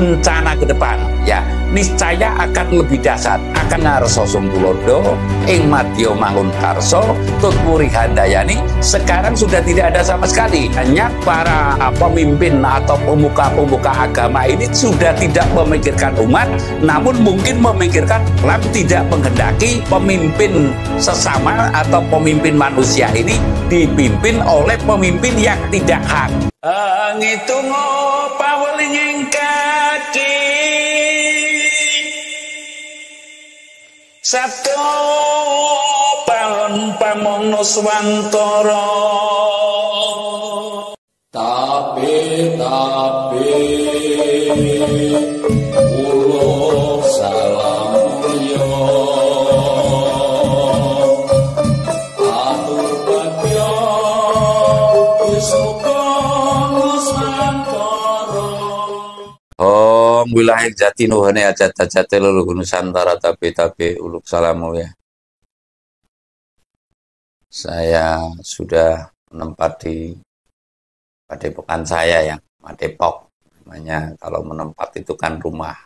bencana ke depan, ya niscaya akan lebih dahsyat. Akan ngarso Sungkulodo, ing Madya Mangunkarso, Tutpuri Handayani sekarang sudah tidak ada sama sekali. Hanya para pemimpin atau pemuka-pemuka agama ini sudah tidak memikirkan umat, namun mungkin memikirkan tidak menghendaki pemimpin sesama atau pemimpin manusia ini dipimpin oleh pemimpin yang tidak hak. Ngitung pawelinging kaki Sabdo palon pamongno swantara tapi ulo salam yo atur bagyo wilayah jati nuhane ajat-ajate leluhur Nusantara tapi uluk salamu ya. Saya sudah menempati padepokan saya yang Madepok namanya. Kalau menempat itu kan rumah.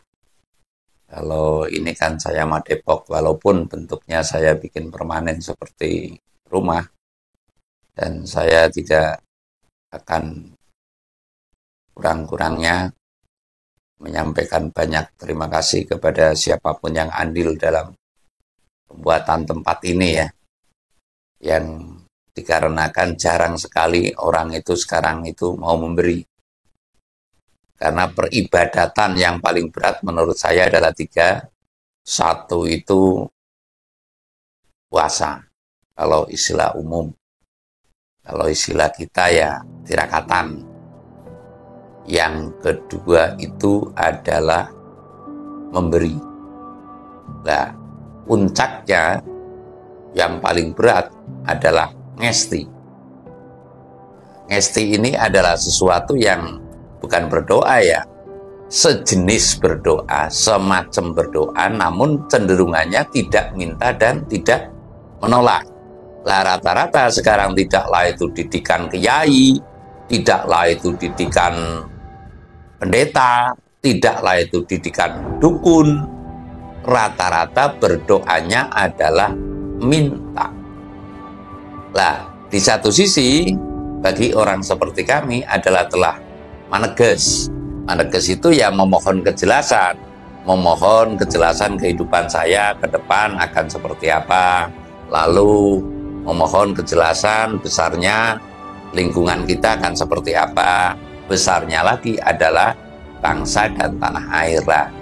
Kalau ini kan saya Madepok, walaupun bentuknya saya bikin permanen seperti rumah, dan saya tidak akan kurang-kurangnya menyampaikan banyak terima kasih kepada siapapun yang andil dalam pembuatan tempat ini ya, yang dikarenakan jarang sekali orang itu sekarang itu mau memberi, karena peribadatan yang paling berat menurut saya adalah 3. Satu itu puasa, kalau istilah umum. Kalau istilah kita ya tirakatan. Yang kedua itu adalah memberi. Nah, puncaknya yang paling berat adalah ngesti. Ngesti ini adalah sesuatu yang bukan berdoa ya, sejenis berdoa, semacam berdoa, namun cenderungannya tidak minta dan tidak menolak. Lah rata-rata sekarang tidaklah itu didikan kiai, tidaklah itu didikan pendeta, tidaklah itu didikan dukun, rata-rata berdoanya adalah minta. Lah, di satu sisi, bagi orang seperti kami adalah telah maneges. Maneges itu ya memohon kejelasan kehidupan saya ke depan akan seperti apa, lalu memohon kejelasan besarnya lingkungan kita akan seperti apa, besarnya lagi adalah bangsa dan tanah air lah.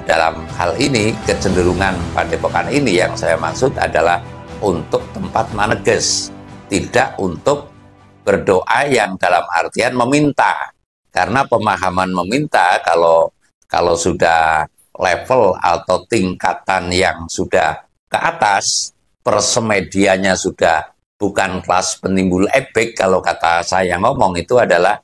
Dalam hal ini kecenderungan padepokan ini yang saya maksud adalah untuk tempat maneges, tidak untuk berdoa yang dalam artian meminta. Karena pemahaman meminta kalau sudah level atau tingkatan yang sudah ke atas, persemediannya sudah bukan kelas penimbul ebek, kalau kata saya ngomong itu adalah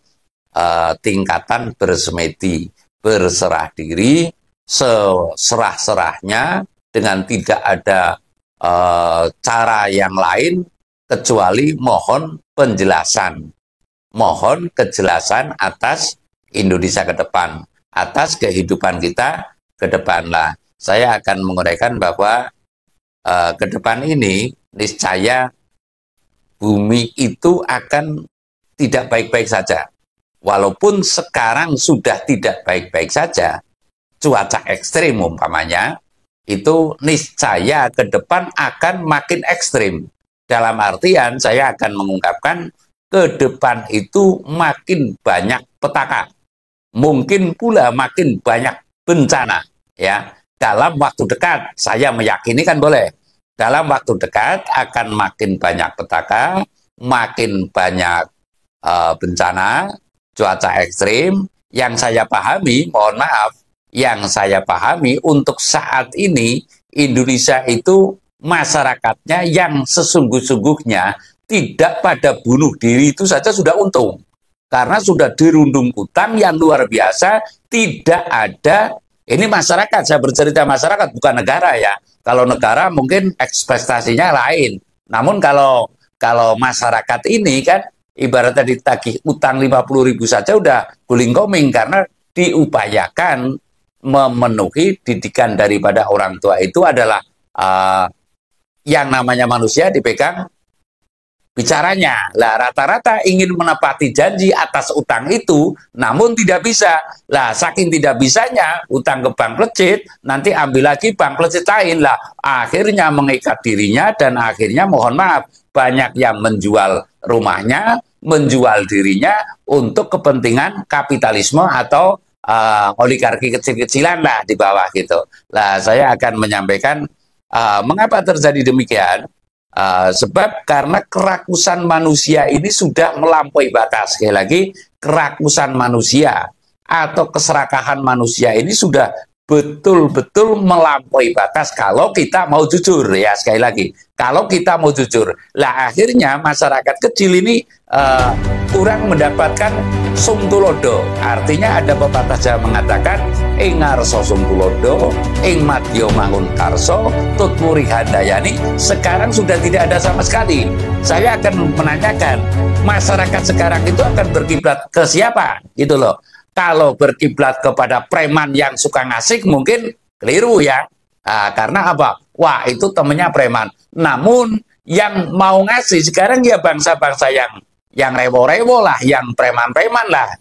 tingkatan bersemedi, berserah diri, seserah-serahnya dengan tidak ada cara yang lain kecuali mohon penjelasan, mohon kejelasan atas Indonesia ke depan, atas kehidupan kita ke depan lah. Saya akan menguraikan bahwa ke depan ini niscaya bumi itu akan tidak baik-baik saja. Walaupun sekarang sudah tidak baik-baik saja, cuaca ekstrim umpamanya, itu niscaya ke depan akan makin ekstrim. Dalam artian saya akan mengungkapkan ke depan itu makin banyak petaka. Mungkin pula makin banyak bencana. Ya, dalam waktu dekat, saya meyakini kan boleh. Dalam waktu dekat akan makin banyak petaka, makin banyak bencana, cuaca ekstrim. Yang saya pahami, mohon maaf, yang saya pahami untuk saat ini Indonesia itu masyarakatnya yang sesungguh-sungguhnya tidak pada bunuh diri itu saja sudah untung. Karena sudah dirundung utang yang luar biasa, tidak ada, ini masyarakat, saya bercerita masyarakat bukan negara ya. Kalau negara mungkin ekspektasinya lain. Namun kalau masyarakat ini kan ibaratnya ditagih utang 50.000 saja udah guling koming karena diupayakan memenuhi didikan daripada orang tua itu adalah yang namanya manusia dipegang bicaranya. Lah rata-rata ingin menepati janji atas utang itu, namun tidak bisa. Lah saking tidak bisanya, utang ke bank pelejit, nanti ambil lagi bank pelejit lain. Lah akhirnya mengikat dirinya dan akhirnya mohon maaf, banyak yang menjual rumahnya, menjual dirinya untuk kepentingan kapitalisme atau oligarki kecil-kecilan lah di bawah gitu. Lah saya akan menyampaikan mengapa terjadi demikian. Sebab karena kerakusan manusia ini sudah melampaui batas. Sekali lagi, kerakusan manusia atau keserakahan manusia ini sudah betul-betul melampaui batas kalau kita mau jujur ya. Sekali lagi, kalau kita mau jujur. Lah akhirnya masyarakat kecil ini kurang mendapatkan sumtulodo. Artinya ada pepatah Jawa mengatakan ing ngarsa sumtulodo, ing madya mangun karso, tutmuri handayani. Sekarang sudah tidak ada sama sekali. Saya akan menanyakan, masyarakat sekarang itu akan berkiblat ke siapa? Gitu loh. Kalau berkiblat kepada preman yang suka ngasih mungkin keliru ya. Karena apa? Wah itu temennya preman. Namun yang mau ngasih sekarang ya bangsa-bangsa yang rewo-rewo lah, yang preman-preman lah.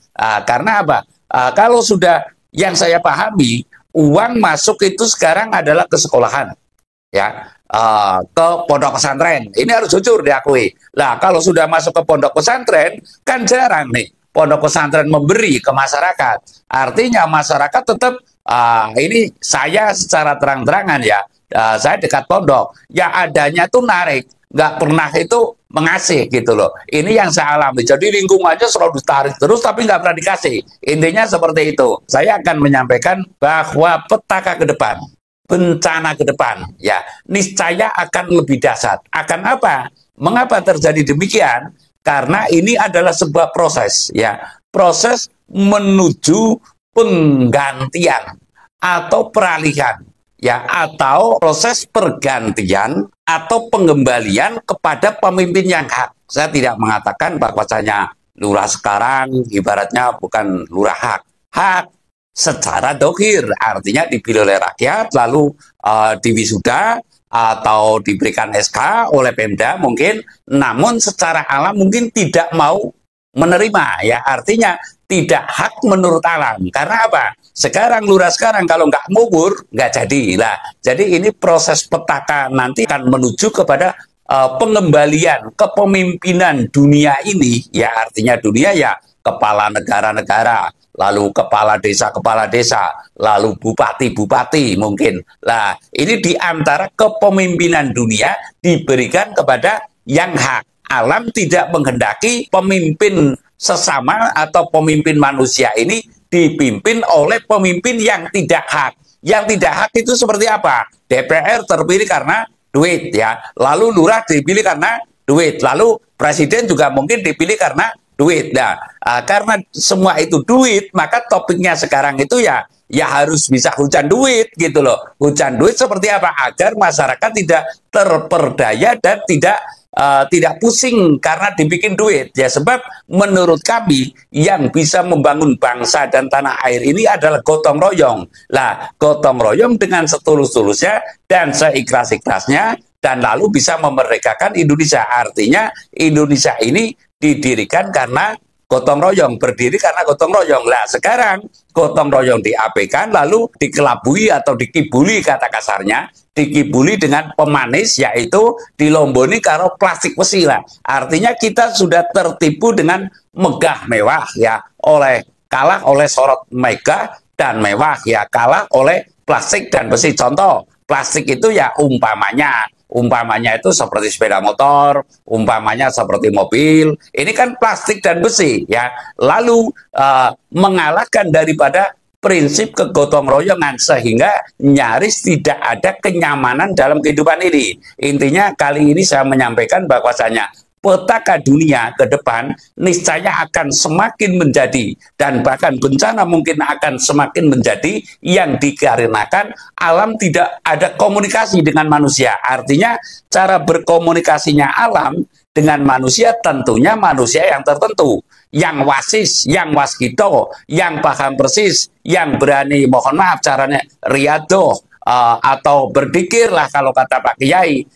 Karena apa? Kalau sudah yang saya pahami, uang masuk itu sekarang adalah ke sekolahan, ya, ke pondok pesantren. Ini harus jujur diakui. Lah kalau sudah masuk ke pondok pesantren, kan jarang nih pondok pesantren memberi ke masyarakat. Artinya masyarakat tetap ini saya secara terang-terangan ya, saya dekat pondok, ya adanya tuh narik, nggak pernah itu mengasih gitu loh. Ini yang saya alami. Jadi lingkungannya selalu ditarik terus tapi nggak pernah dikasih. Intinya seperti itu. Saya akan menyampaikan bahwa petaka ke depan, bencana ke depan, ya niscaya akan lebih dahsyat. Akan apa? Mengapa terjadi demikian? Karena ini adalah sebuah proses, ya, proses menuju penggantian atau peralihan, ya, atau proses pergantian atau pengembalian kepada pemimpin yang hak. Saya tidak mengatakan bahwasanya lurah sekarang ibaratnya bukan lurah hak, hak secara dohir, artinya dipilih oleh rakyat lalu diwisuda atau diberikan SK oleh Pemda mungkin, namun secara alam mungkin tidak mau menerima, ya, artinya tidak hak menurut alam. Karena apa? Sekarang lurah sekarang kalau nggak ngubur nggak jadi lah. Jadi ini proses petaka nanti akan menuju kepada pengembalian kepemimpinan dunia ini, ya, artinya dunia ya kepala negara-negara, lalu kepala desa, lalu bupati-bupati mungkin. Lah, ini diantara kepemimpinan dunia diberikan kepada yang hak. Alam tidak menghendaki pemimpin sesama atau pemimpin manusia ini dipimpin oleh pemimpin yang tidak hak. Yang tidak hak itu seperti apa? DPR terpilih karena duit, ya. Lalu lurah dipilih karena duit. Lalu presiden juga mungkin dipilih karena duit. Nah, karena semua itu duit, maka topiknya sekarang itu ya harus bisa hujan duit gitu loh. Hujan duit seperti apa? Agar masyarakat tidak terperdaya dan tidak pusing karena dibikin duit. Ya, sebab menurut kami yang bisa membangun bangsa dan tanah air ini adalah gotong royong. Lah, gotong royong dengan setulus-tulusnya dan seikhlas-ikhlasnya dan lalu bisa memerdekakan Indonesia. Artinya Indonesia ini didirikan karena gotong royong, berdiri karena gotong royong. Lah sekarang gotong royong diabaikan lalu dikelabui atau dikibuli, kata kasarnya, dikibuli dengan pemanis, yaitu dilomboni karo plastik besi lah. Artinya kita sudah tertipu dengan megah mewah, ya, kalah oleh sorot megah dan mewah, ya, kalah oleh plastik dan besi. Contoh plastik itu ya umpamanya itu seperti sepeda motor, umpamanya seperti mobil. Ini kan plastik dan besi, ya. Lalu mengalahkan daripada prinsip kegotong royongan sehingga nyaris tidak ada kenyamanan dalam kehidupan ini. Intinya kali ini saya menyampaikan bahwasanya petaka dunia ke depan niscaya akan semakin menjadi, dan bahkan bencana mungkin akan semakin menjadi, yang dikarenakan alam tidak ada komunikasi dengan manusia. Artinya cara berkomunikasinya alam dengan manusia tentunya manusia yang tertentu, yang wasis, yang waskito, yang paham persis, yang berani, mohon maaf caranya riadoh, atau berdikirlah kalau kata Pak Kiai,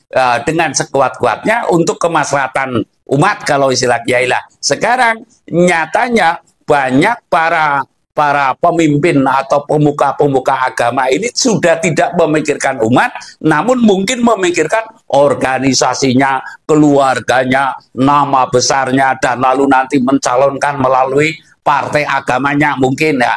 dengan sekuat-kuatnya untuk kemaslahatan umat kalau istilah Kiai lah. Sekarang nyatanya banyak para pemimpin atau pemuka-pemuka agama ini sudah tidak memikirkan umat, namun mungkin memikirkan organisasinya, keluarganya, nama besarnya, dan lalu nanti mencalonkan melalui partai agamanya mungkin ya.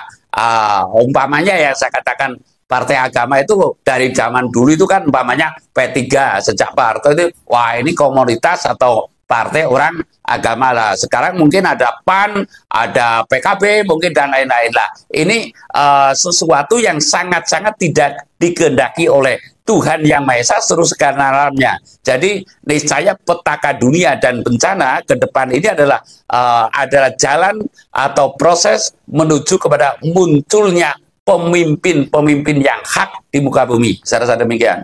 Umpamanya ya saya katakan partai agama itu dari zaman dulu itu kan umpamanya P3 sejak Pak Harto itu, wah ini komunitas atau partai orang agama lah. Sekarang mungkin ada PAN, ada PKB mungkin dan lain-lain lah. Ini sesuatu yang sangat-sangat tidak dikehendaki oleh Tuhan Yang Maha Esa seluruh segala alamnya. Jadi niscaya petaka dunia dan bencana ke depan ini adalah jalan atau proses menuju kepada munculnya pemimpin-pemimpin yang hak di muka bumi. Saya rasa demikian.